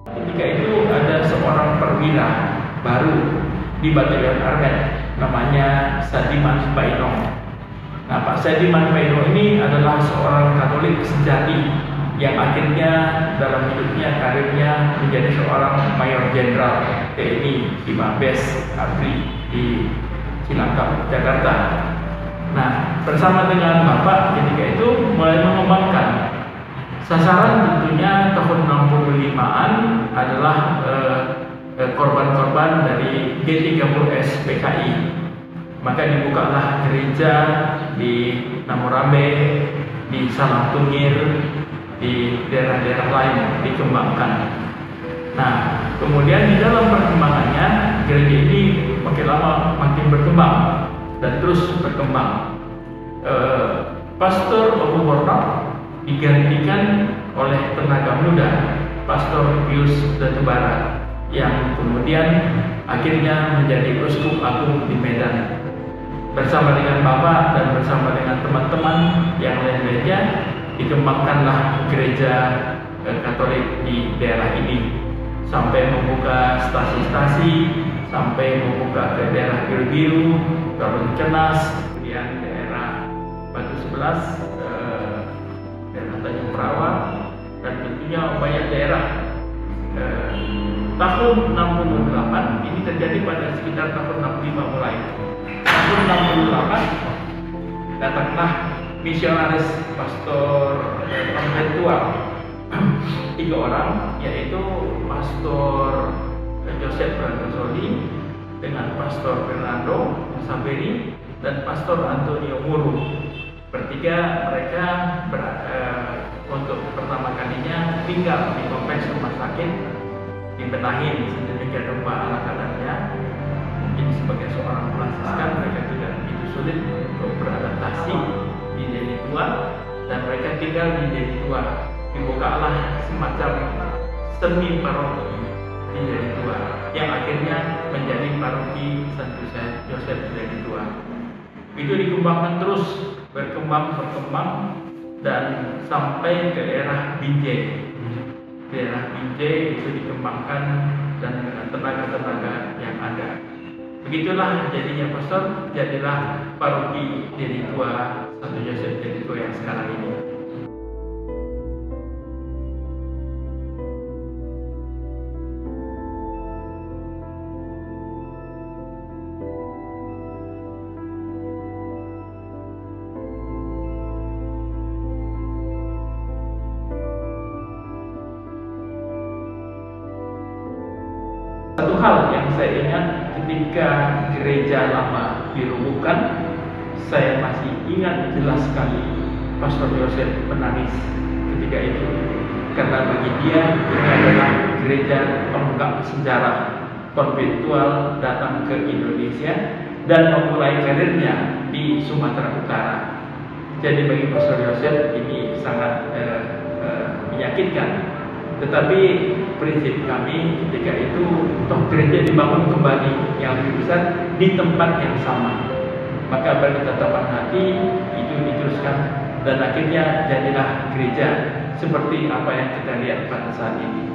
Ketika itu ada seorang perwira baru di Batalion Armet, namanya Sadiman Paino. Nah, Pak Sadiman Paino ini adalah seorang Katolik sejati yang akhirnya dalam hidupnya, karirnya menjadi seorang Mayor Jenderal TNI di Mabes Abri di Cilangkap, Jakarta. Nah, bersama dengan Bapak ketika itu mulai mengembangkan sasaran, tentunya tahun 65-an adalah korban-korban dari G30S PKI. Maka dibukalah gereja di Namorabe, di Salangtungir, di daerah-daerah lain dikembangkan. Nah, kemudian di dalam perkembangannya gereja ini makin lama makin berkembang dan terus berkembang. Pastor Abu Bornok digantikan oleh tenaga muda, Pastor Pius Datubara, yang kemudian akhirnya menjadi Uskup Agung di Medan. Bersama dengan Bapak dan bersama dengan teman-teman yang lain-lainnya dikembangkanlah gereja Katolik di daerah ini, sampai membuka stasi-stasi, sampai membuka ke daerah Biru-Biru, Garut Cenas, kemudian daerah Batu 11, daerah Tanjung Perawa, dan tentunya banyak daerah. Tahun 68 ini terjadi pada sekitar tahun 65 mulai. Tahun 68 datanglah misionaris pastor konventual 3 orang, yaitu Pastor Joseph Brandosoli dengan Pastor Fernando Saberi dan Pastor Antonio Muru. Bertiga mereka untuk pertama kalinya tinggal di kompleks rumah sakit, dibenahin sedemikian rupa ala kadarnya. Mungkin sebagai seorang Fransiskan mereka tidak begitu sulit untuk beradaptasi di Deli Tua, dan mereka tinggal di Deli Tua. Dibukalah semacam semi paroki di Deli Tua yang akhirnya menjadi paroki Santo Yosef Deli Tua. Itu dikembangkan terus, berkembang dan sampai ke daerah Binjai. Daerah Binjai itu dikembangkan dan dengan tenaga-tenaga yang ada. Begitulah jadinya pastor, jadilah paroki Deli Tua Santo Yosef Deli Tua yang sekarang ini. Satu hal yang saya ingat ketika gereja lama dirubuhkan, saya masih ingat jelas sekali Pastor Yosef menangis ketika itu. Karena bagi dia ini adalah gereja tonggak sejarah konventual datang ke Indonesia dan memulai karirnya di Sumatera Utara. Jadi bagi Pastor Yosef ini sangat meyakinkan. Tetapi prinsip kami ketika itu, toh gereja dibangun kembali yang lebih besar di tempat yang sama. Maka berketetapan hati itu diteruskan dan akhirnya jadilah gereja seperti apa yang kita lihat pada saat ini.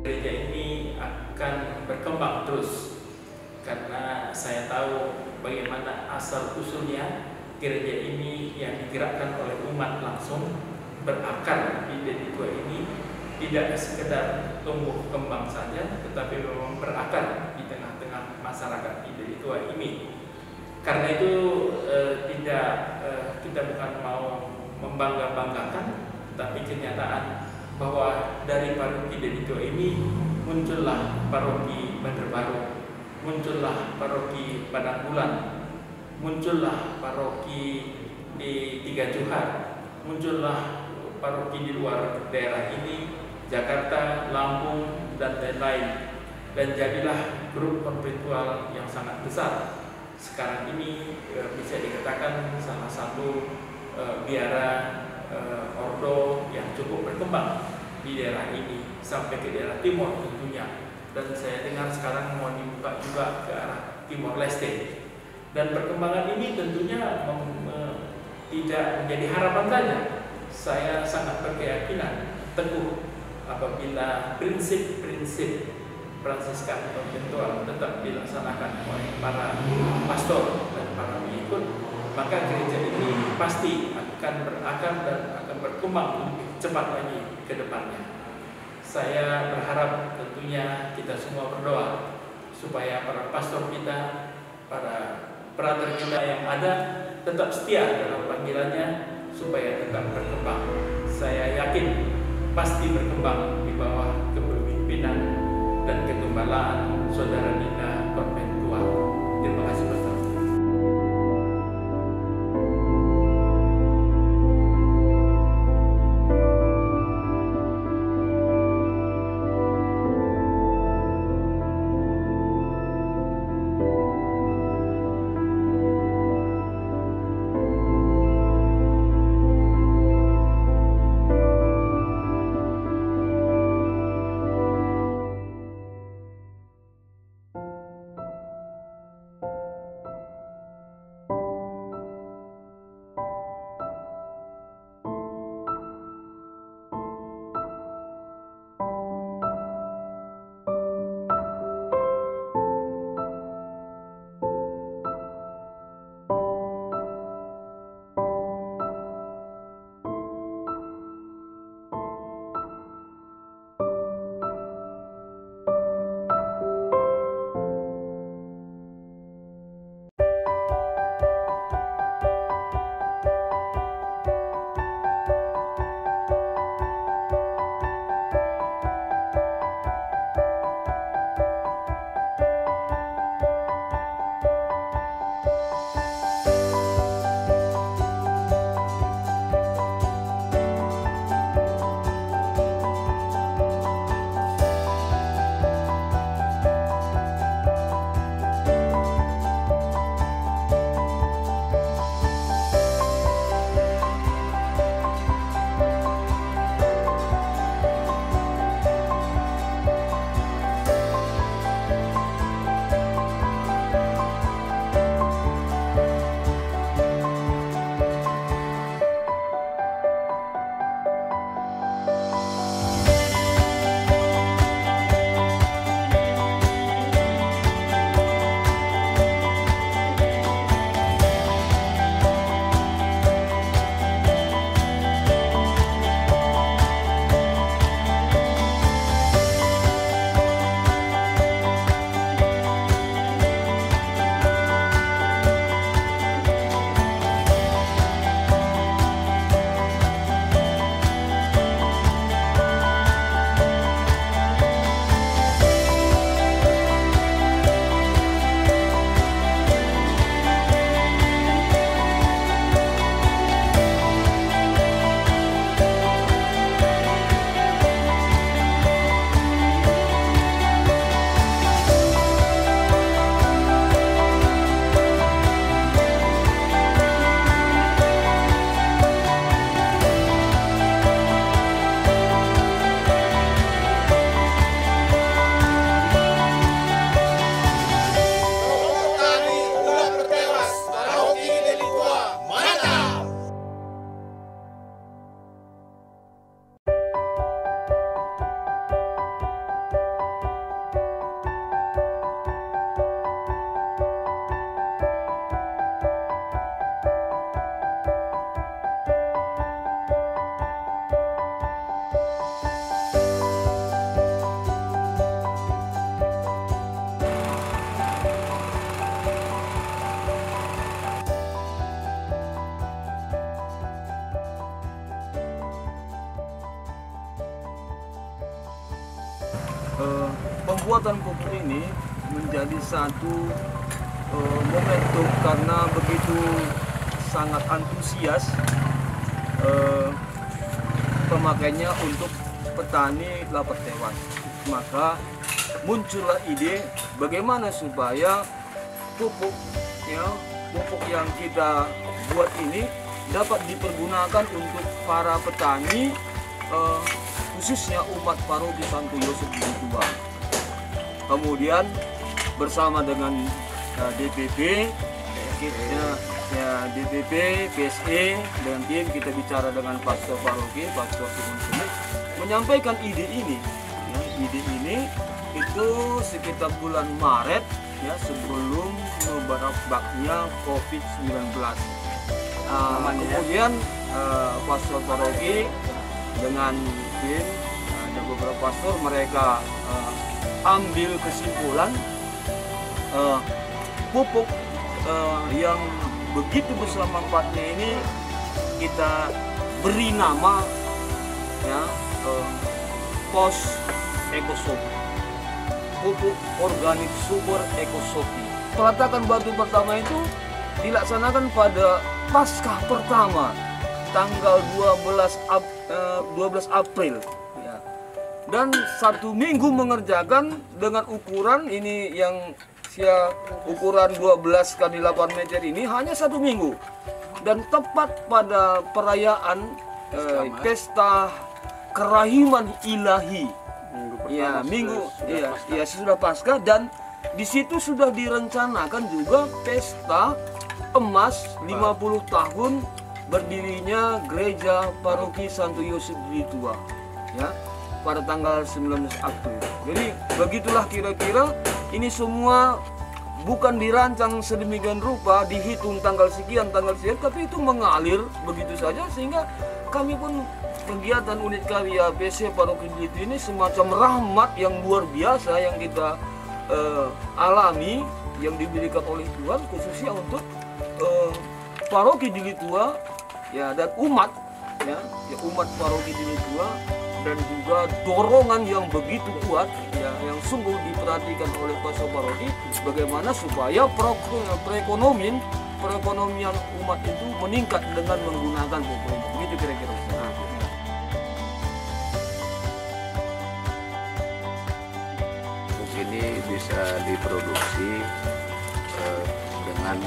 Gereja ini akan berkembang terus karena saya tahu bagaimana asal usulnya gereja ini yang digerakkan oleh umat langsung berakar di Deli Tua ini tidak sekedar tumbuh kembang saja, tetapi memang berakar di tengah-tengah masyarakat di Deli Tua ini. Karena itu kita bukan mau membangga-banggakan, tapi kenyataan bahwa dari paroki Deli Tua ini muncullah paroki Bandar Baru, muncullah paroki Padang Bulan, muncullah paroki di Tiga Johar, muncullah paroki di luar daerah ini, Jakarta, Lampung, dan lain-lain. Dan jadilah grup konventual yang sangat besar. Sekarang ini bisa dikatakan salah satu biara ordo yang cukup berkembang di daerah ini sampai ke daerah timur tentunya, dan saya dengar sekarang mau dibuka juga ke arah Timor Leste. Dan perkembangan ini tentunya tidak menjadi harapan saja. Saya sangat berkeyakinan teguh apabila prinsip-prinsip Fransiskan konventual tetap dilaksanakan oleh para pastor dan para pengikut, maka gereja ini pasti akan berakar dan akan berkembang lebih cepat lagi ke depannya. Saya berharap tentunya kita semua berdoa supaya para pastor kita, para perater kita yang ada tetap setia dalam panggilannya supaya tetap berkembang. Saya yakin pasti berkembang di bawah kepemimpinan dan kegembalaan Saudara Nina Konventual. Terima kasih Pastor. pembuatan pupuk ini menjadi satu momentum karena begitu sangat antusias pemakainya untuk petani kelapa tewas. Maka muncullah ide bagaimana supaya pupuk yang kita buat ini dapat dipergunakan untuk para petani, khususnya umat paroki Santo Yosef di Tuban. Kemudian bersama dengan DPP, DPP, PSE, dengan tim kita bicara dengan pastor paroki, pastor Simon Smith, menyampaikan ide ini. Ya, ide ini itu sekitar bulan Maret, ya, sebelum merebaknya COVID-19. Kemudian pastor paroki dengan tim, ada beberapa pastor, mereka ambil kesimpulan pupuk yang begitu besar manfaatnya ini kita beri nama, ya, POS Ekosopi, pupuk organik sumber Ekosopi. Peletakan batu pertama itu dilaksanakan pada Paskah pertama tanggal 12 April, ya. Dan 1 minggu mengerjakan dengan ukuran ini yang ukuran 12 x 8 meter ini hanya 1 minggu, dan tepat pada perayaan pesta kerahiman ilahi, sesudah Paskah, dan di situ sudah direncanakan juga pesta emas 50 tahun berdirinya gereja paroki Santo Yosef di Tua, ya, pada tanggal 19 April. Jadi begitulah kira-kira, ini semua bukan dirancang sedemikian rupa, dihitung tanggal sekian, tapi itu mengalir begitu saja, sehingga kami pun kegiatan unit karya PC Paroki Dilitu ini semacam rahmat yang luar biasa yang kita alami, yang diberikan oleh Tuhan khususnya untuk Paroki Dilitua, ya, dan umat, ya, umat Paroki Dilitua, dan juga dorongan yang begitu kuat, ya, yang sungguh diperhatikan oleh pastor paroki, bagaimana supaya perekonomian umat itu meningkat dengan menggunakan pupuk ini. Begitu kira-kira. Pupuk ini bisa diproduksi dengan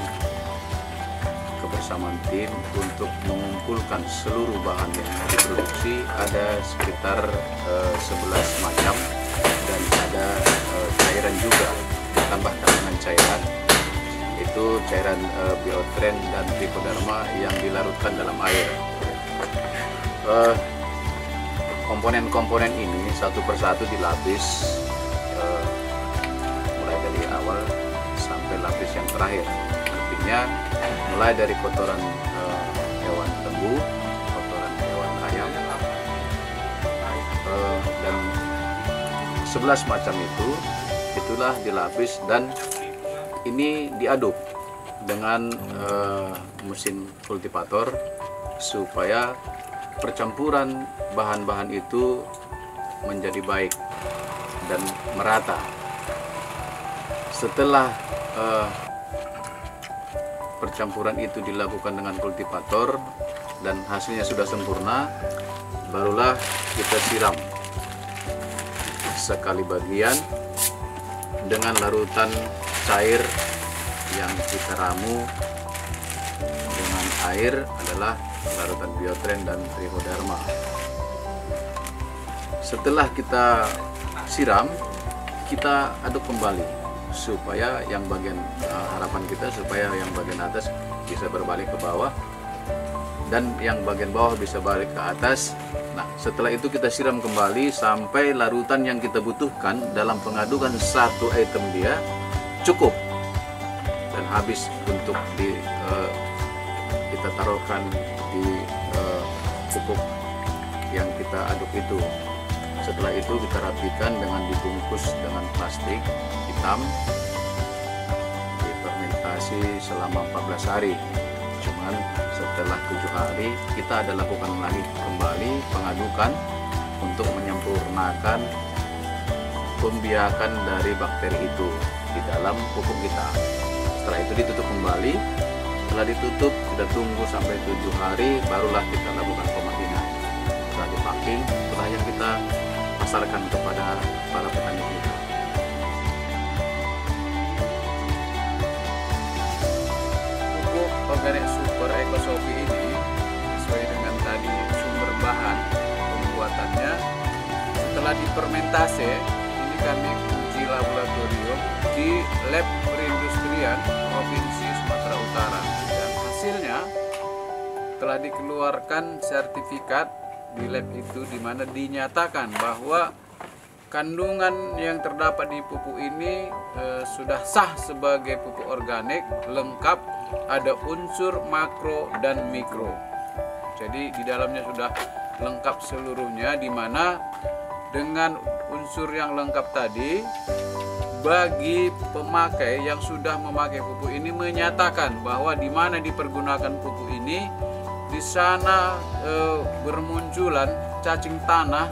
kebersamaan tim untuk mengumpulkan seluruh bahan yang diproduksi. Ada sekitar 11 macam, dan ada cairan juga ditambahkan dengan cairan, itu cairan biotren dan trichoderma yang dilarutkan dalam air. Komponen-komponen ini satu persatu dilapis mulai dari awal sampai lapis yang terakhir. Artinya mulai dari kotoran hewan lembu, kotoran hewan ayam, dan 11 macam itulah dilapis, dan ini diaduk dengan mesin kultivator supaya percampuran bahan-bahan itu menjadi baik dan merata. Setelah percampuran itu dilakukan dengan kultivator dan hasilnya sudah sempurna, barulah kita siram sekali bagian dengan larutan cair yang kita ramu dengan air, adalah larutan biotren dan trichoderma. Setelah kita siram, kita aduk kembali supaya yang bagian harapan kita supaya yang bagian atas bisa berbalik ke bawah dan yang bagian bawah bisa balik ke atas. Nah, setelah itu kita siram kembali sampai larutan yang kita butuhkan dalam pengadukan satu item dia cukup dan habis untuk kita taruhkan di pupuk yang kita aduk itu. Setelah itu kita rapikan dengan dibungkus dengan plastik hitam, difermentasi selama 14 hari. Cuman setelah 7 hari kita ada lakukan lagi kembali pengadukan untuk menyempurnakan pembiakan dari bakteri itu di dalam pupuk kita. Setelah itu ditutup kembali. Setelah ditutup, kita tunggu sampai 7 hari, barulah kita lakukan pemakinan. Setelah dipacking, itulah yang kita pasarkan kepada para petani kita. Pupuk organik super EcoSofi ini sesuai dengan tadi sumber bahan pembuatannya. Setelah difermentase, ini kami uji laboratorium di Lab Perindustrian Provinsi Sumatera Utara, dan hasilnya telah dikeluarkan sertifikat di lab itu, di mana dinyatakan bahwa kandungan yang terdapat di pupuk ini sudah sah sebagai pupuk organik, lengkap, ada unsur makro dan mikro. Jadi di dalamnya sudah lengkap seluruhnya, di mana dengan unsur yang lengkap tadi, bagi pemakai yang sudah memakai pupuk ini menyatakan bahwa di mana dipergunakan pupuk ini, di sana bermunculan cacing tanah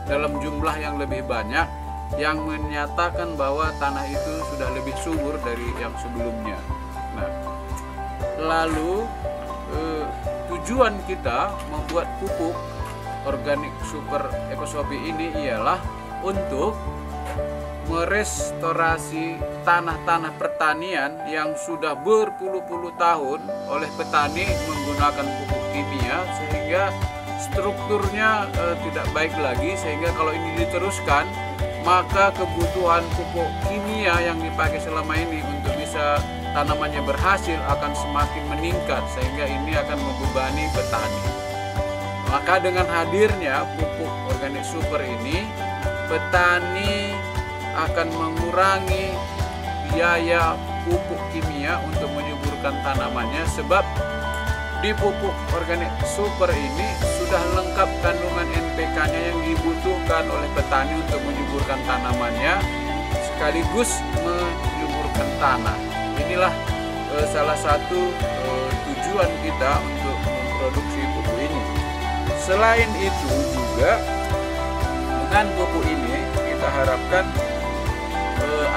dalam jumlah yang lebih banyak, yang menyatakan bahwa tanah itu sudah lebih subur dari yang sebelumnya. Nah, lalu tujuan kita membuat pupuk organik super EcoSofi ini ialah untuk merestorasi tanah-tanah pertanian yang sudah berpuluh-puluh tahun oleh petani menggunakan pupuk kimia, sehingga strukturnya tidak baik lagi, sehingga kalau ini diteruskan maka kebutuhan pupuk kimia yang dipakai selama ini untuk bisa tanamannya berhasil akan semakin meningkat, sehingga ini akan membebani petani. Maka dengan hadirnya pupuk organik super ini, petani akan mengurangi biaya pupuk kimia untuk menyuburkan tanamannya, sebab di pupuk organik super ini sudah lengkap kandungan NPK-nya yang dibutuhkan oleh petani untuk menyuburkan tanamannya sekaligus menyuburkan tanah. Inilah salah satu tujuan kita untuk memproduksi pupuk ini. Selain itu juga dengan pupuk ini kita harapkan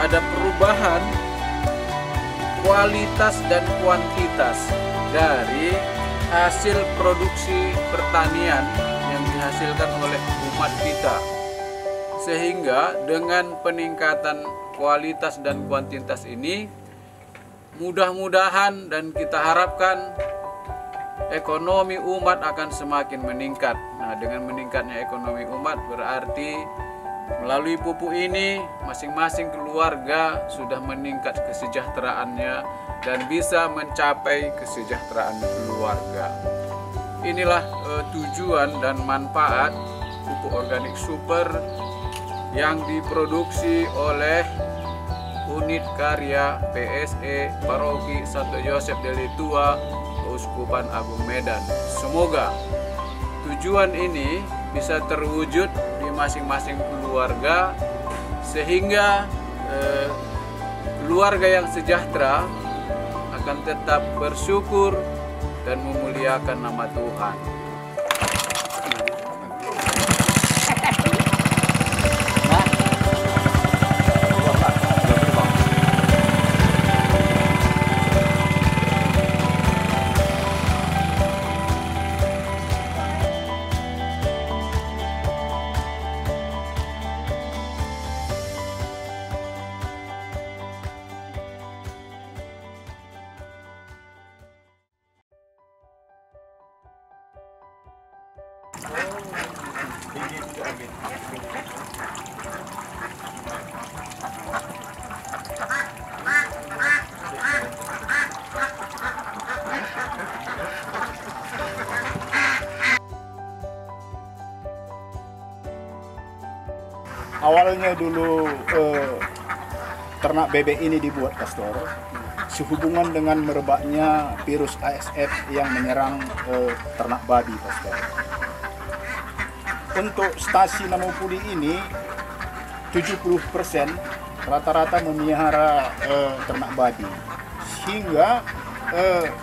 ada perubahan kualitas dan kuantitas dari hasil produksi pertanian yang dihasilkan oleh umat kita, sehingga dengan peningkatan kualitas dan kuantitas ini mudah-mudahan dan kita harapkan ekonomi umat akan semakin meningkat. Nah, dengan meningkatnya ekonomi umat berarti melalui pupuk ini masing-masing keluarga sudah meningkat kesejahteraannya dan bisa mencapai kesejahteraan keluarga. Inilah tujuan dan manfaat pupuk organik super yang diproduksi oleh Unit Karya PSE Paroki Santo Yosef Deli Tua, Keuskupan Agung Medan. Semoga tujuan ini bisa terwujud di masing-masing keluarga, sehingga keluarga yang sejahtera akan tetap bersyukur dan memuliakan nama Tuhan. Awalnya dulu ternak bebek ini dibuat, Pastor, sehubungan dengan merebaknya virus ASF yang menyerang ternak babi, Pastor. Untuk stasi Namopuli ini 70% rata-rata memelihara ternak babi, sehingga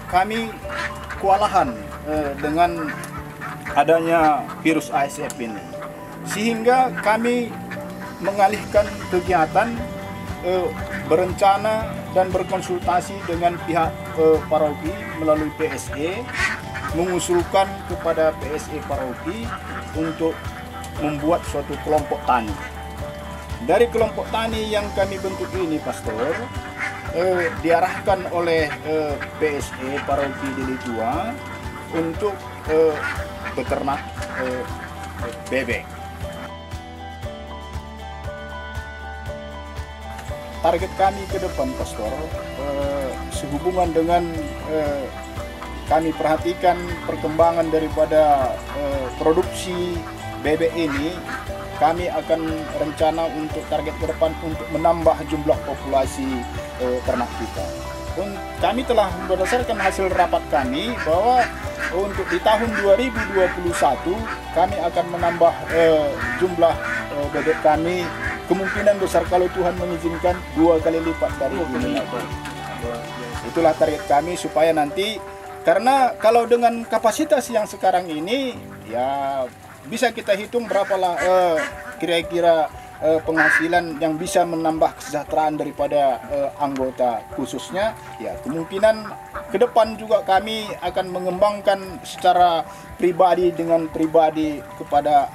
kami kewalahan dengan adanya virus ASF ini, sehingga kami mengalihkan kegiatan, berencana dan berkonsultasi dengan pihak paroki melalui PSE, mengusulkan kepada PSE paroki untuk membuat suatu kelompok tani. Dari kelompok tani yang kami bentuk ini, Pastor, diarahkan oleh PSE paroki Deli Tua untuk beternak bebek. Target kami ke depan, Pastor, sehubungan dengan kami perhatikan perkembangan daripada produksi bebek ini, kami akan rencana untuk target ke depan untuk menambah jumlah populasi ternak kita. Kami telah berdasarkan hasil rapat kami bahwa untuk di tahun 2021 kami akan menambah jumlah bebek kami, kemungkinan besar kalau Tuhan mengizinkan 2 kali lipat dari ini. Itulah target kami supaya nanti, karena kalau dengan kapasitas yang sekarang ini ya bisa kita hitung berapalah kira-kira penghasilan yang bisa menambah kesejahteraan daripada anggota khususnya. Ya, kemungkinan ke depan juga kami akan mengembangkan secara pribadi dengan pribadi kepada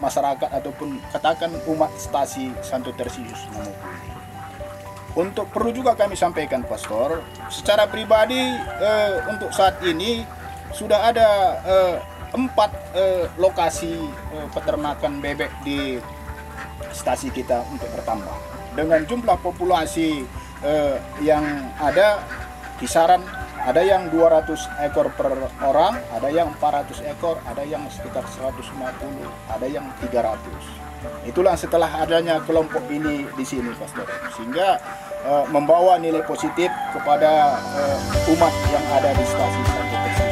masyarakat ataupun katakan umat stasi Santo Tersius Mamukulli. Untuk perlu juga kami sampaikan, Pastor, secara pribadi untuk saat ini sudah ada 4 lokasi peternakan bebek di stasi kita untuk bertambah. Dengan jumlah populasi yang ada kisaran, ada yang 200 ekor per orang, ada yang 400 ekor, ada yang sekitar 150, ada yang 300. Itulah setelah adanya kelompok ini di sini, Pastor, sehingga membawa nilai positif kepada umat yang ada di stasi Santo Tersius.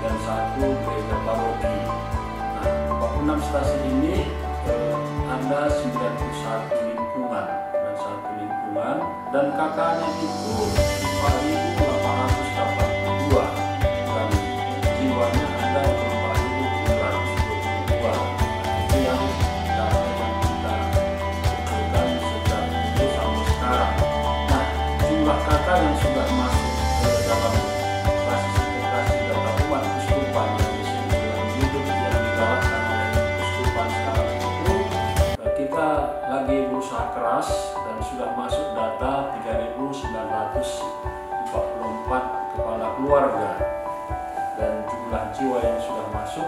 Dan 1 gereja paroki. Nah, 46 stasi ini ada 91 lingkungan dan 1 lingkungan, dan kakaknya itu 4.882 dan jiwanya ada 4.722. Itu yang data yang kita kumpulkan sejak itu sampai sekarang. Nah, jumlah kakak yang sudah masuk ke dalam klasifikasi data umat Kuskupan yang disebut hidup yang digalakkan oleh Kuskupan sekarang itu, kita lagi berusaha keras dan sudah masuk data 3.944 kepala keluarga, dan jumlah jiwa yang sudah masuk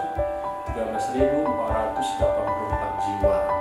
13.484 jiwa.